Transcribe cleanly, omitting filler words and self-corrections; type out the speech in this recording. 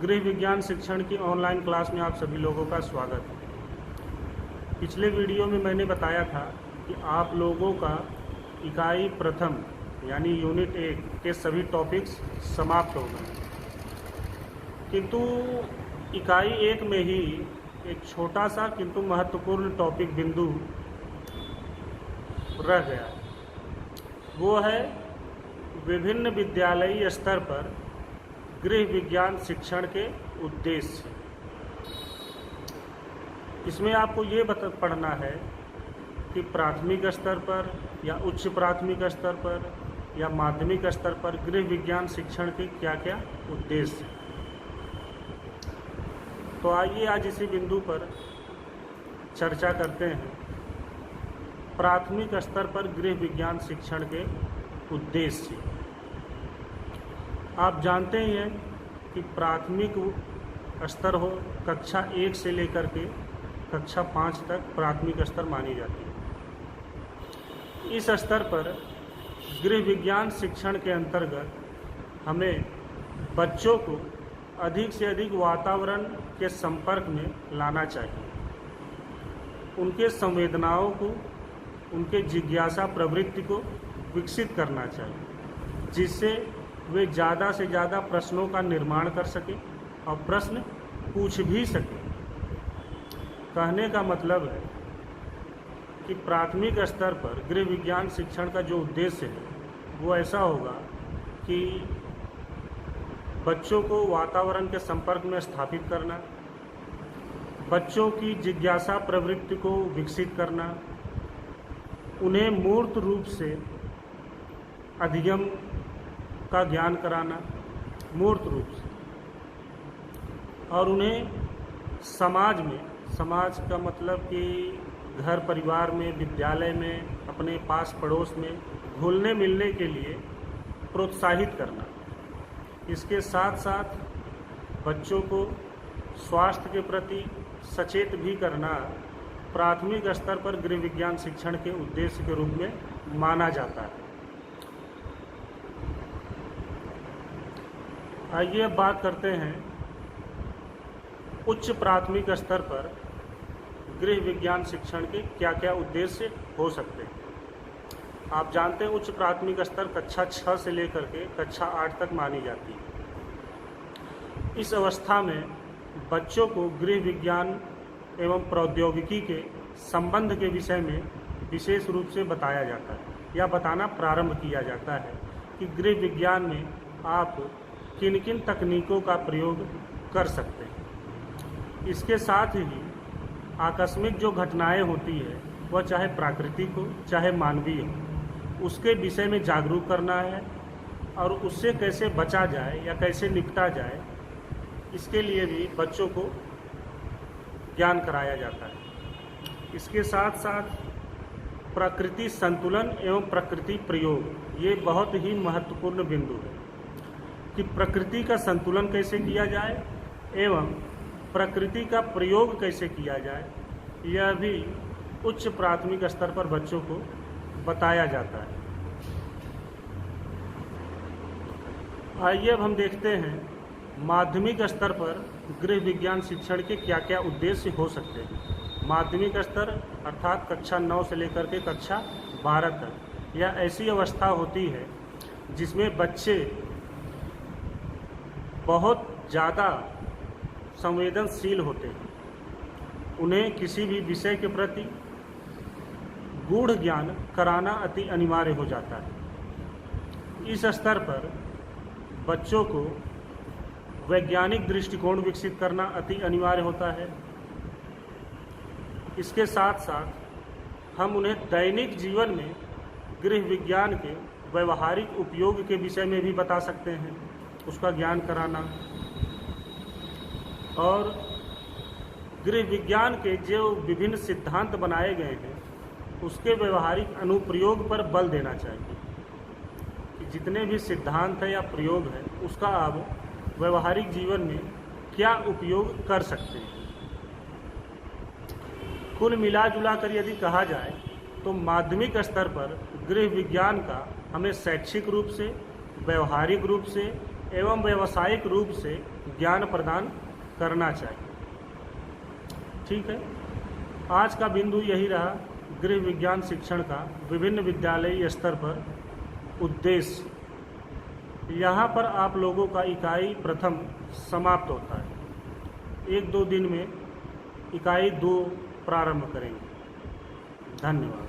गृह विज्ञान शिक्षण की ऑनलाइन क्लास में आप सभी लोगों का स्वागत है। पिछले वीडियो में मैंने बताया था कि आप लोगों का इकाई प्रथम यानी यूनिट 1 के सभी टॉपिक्स समाप्त हो गए, किंतु इकाई 1 में ही एक छोटा सा किंतु महत्वपूर्ण टॉपिक बिंदु रह गया। वो है विभिन्न विद्यालयी स्तर पर गृह विज्ञान शिक्षण के उद्देश्य। इसमें आपको ये पढ़ना है कि प्राथमिक स्तर पर या उच्च प्राथमिक स्तर पर या माध्यमिक स्तर पर गृह विज्ञान शिक्षण के क्या क्या उद्देश्य हैं। तो आइए आज इसी बिंदु पर चर्चा करते हैं। प्राथमिक स्तर पर गृह विज्ञान शिक्षण के उद्देश्य। आप जानते ही हैं कि प्राथमिक स्तर हो कक्षा 1 से लेकर के कक्षा 5 तक प्राथमिक स्तर मानी जाती है। इस स्तर पर गृह विज्ञान शिक्षण के अंतर्गत हमें बच्चों को अधिक से अधिक वातावरण के संपर्क में लाना चाहिए। उनके संवेदनाओं को, उनके जिज्ञासा प्रवृत्ति को विकसित करना चाहिए, जिससे वे ज़्यादा से ज़्यादा प्रश्नों का निर्माण कर सकें और प्रश्न पूछ भी सकें। कहने का मतलब है कि प्राथमिक स्तर पर गृह विज्ञान शिक्षण का जो उद्देश्य है वो ऐसा होगा कि बच्चों को वातावरण के संपर्क में स्थापित करना, बच्चों की जिज्ञासा प्रवृत्ति को विकसित करना, उन्हें मूर्त रूप से अधिगम का ज्ञान कराना, मूर्त रूप से, और उन्हें समाज में, समाज का मतलब कि घर परिवार में, विद्यालय में, अपने पास पड़ोस में घुलने मिलने के लिए प्रोत्साहित करना। इसके साथ साथ बच्चों को स्वास्थ्य के प्रति सचेत भी करना प्राथमिक स्तर पर गृह विज्ञान शिक्षण के उद्देश्य के रूप में माना जाता है। आइए अब बात करते हैं उच्च प्राथमिक स्तर पर गृह विज्ञान शिक्षण के क्या क्या उद्देश्य हो सकते हैं। आप जानते हैं उच्च प्राथमिक स्तर कक्षा 6 से लेकर के कक्षा 8 तक मानी जाती है। इस अवस्था में बच्चों को गृह विज्ञान एवं प्रौद्योगिकी के संबंध के विषय में विशेष रूप से बताया जाता है या बताना प्रारंभ किया जाता है कि गृह विज्ञान में आप किन किन तकनीकों का प्रयोग कर सकते हैं। इसके साथ ही आकस्मिक जो घटनाएं होती है वह चाहे प्राकृतिक हो चाहे मानवीय हो, उसके विषय में जागरूक करना है और उससे कैसे बचा जाए या कैसे निपटा जाए, इसके लिए भी बच्चों को ज्ञान कराया जाता है। इसके साथ साथ प्रकृति संतुलन एवं प्रकृति प्रयोग, ये बहुत ही महत्वपूर्ण बिंदु है कि प्रकृति का संतुलन कैसे किया जाए एवं प्रकृति का प्रयोग कैसे किया जाए, यह भी उच्च प्राथमिक स्तर पर बच्चों को बताया जाता है। आइए अब हम देखते हैं माध्यमिक स्तर पर गृह विज्ञान शिक्षण के क्या क्या उद्देश्य हो सकते हैं। माध्यमिक स्तर अर्थात कक्षा 9 से लेकर के कक्षा 12 तक, यह ऐसी अवस्था होती है जिसमें बच्चे बहुत ज़्यादा संवेदनशील होते हैं। उन्हें किसी भी विषय के प्रति गूढ़ ज्ञान कराना अति अनिवार्य हो जाता है। इस स्तर पर बच्चों को वैज्ञानिक दृष्टिकोण विकसित करना अति अनिवार्य होता है। इसके साथ साथ हम उन्हें दैनिक जीवन में गृह विज्ञान के व्यवहारिक उपयोग के विषय में भी बता सकते हैं, उसका ज्ञान कराना, और गृह विज्ञान के जो विभिन्न सिद्धांत बनाए गए हैं उसके व्यवहारिक अनुप्रयोग पर बल देना चाहिए कि जितने भी सिद्धांत है या प्रयोग है उसका आप व्यवहारिक जीवन में क्या उपयोग कर सकते हैं। कुल मिला जुला कर यदि कहा जाए तो माध्यमिक स्तर पर गृह विज्ञान का हमें शैक्षिक रूप से, व्यवहारिक रूप से एवं व्यावसायिक रूप से ज्ञान प्रदान करना चाहिए। ठीक है, आज का बिंदु यही रहा गृह विज्ञान शिक्षण का विभिन्न विद्यालयीय स्तर पर उद्देश्य। यहाँ पर आप लोगों का इकाई प्रथम समाप्त होता है। 1-2 दिन में इकाई 2 प्रारंभ करेंगे। धन्यवाद।